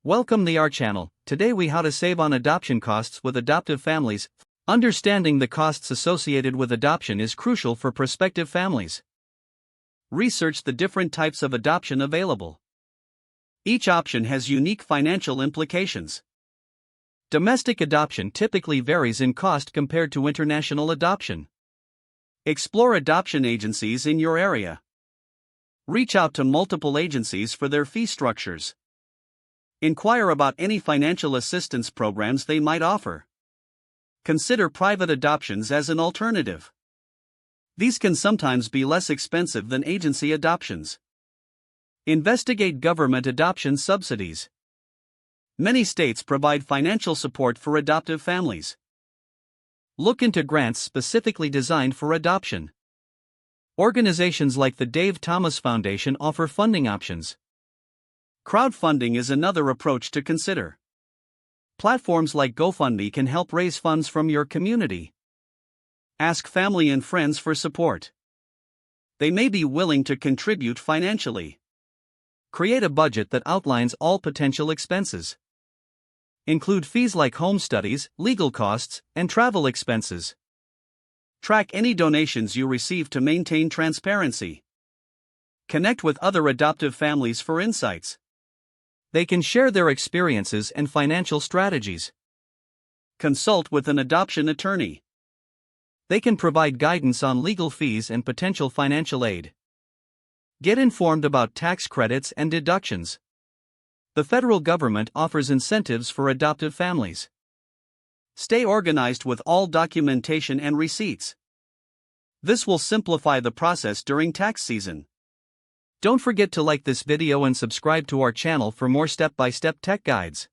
Welcome to our channel. Today we how to save on adoption costs with adoptive families. Understanding the costs associated with adoption is crucial for prospective families. Research the different types of adoption available. Each option has unique financial implications. Domestic adoption typically varies in cost compared to international adoption. Explore adoption agencies in your area. Reach out to multiple agencies for their fee structures. Inquire about any financial assistance programs they might offer. Consider private adoptions as an alternative. These can sometimes be less expensive than agency adoptions. Investigate government adoption subsidies. Many states provide financial support for adoptive families. Look into grants specifically designed for adoption. Organizations like the Dave Thomas Foundation offer funding options. Crowdfunding is another approach to consider. Platforms like GoFundMe can help raise funds from your community. Ask family and friends for support. They may be willing to contribute financially. Create a budget that outlines all potential expenses. Include fees like home studies, legal costs, and travel expenses. Track any donations you receive to maintain transparency. Connect with other adoptive families for insights. They can share their experiences and financial strategies. Consult with an adoption attorney. They can provide guidance on legal fees and potential financial aid. Get informed about tax credits and deductions. The federal government offers incentives for adoptive families. Stay organized with all documentation and receipts. This will simplify the process during tax season. Don't forget to like this video and subscribe to our channel for more step-by-step tech guides.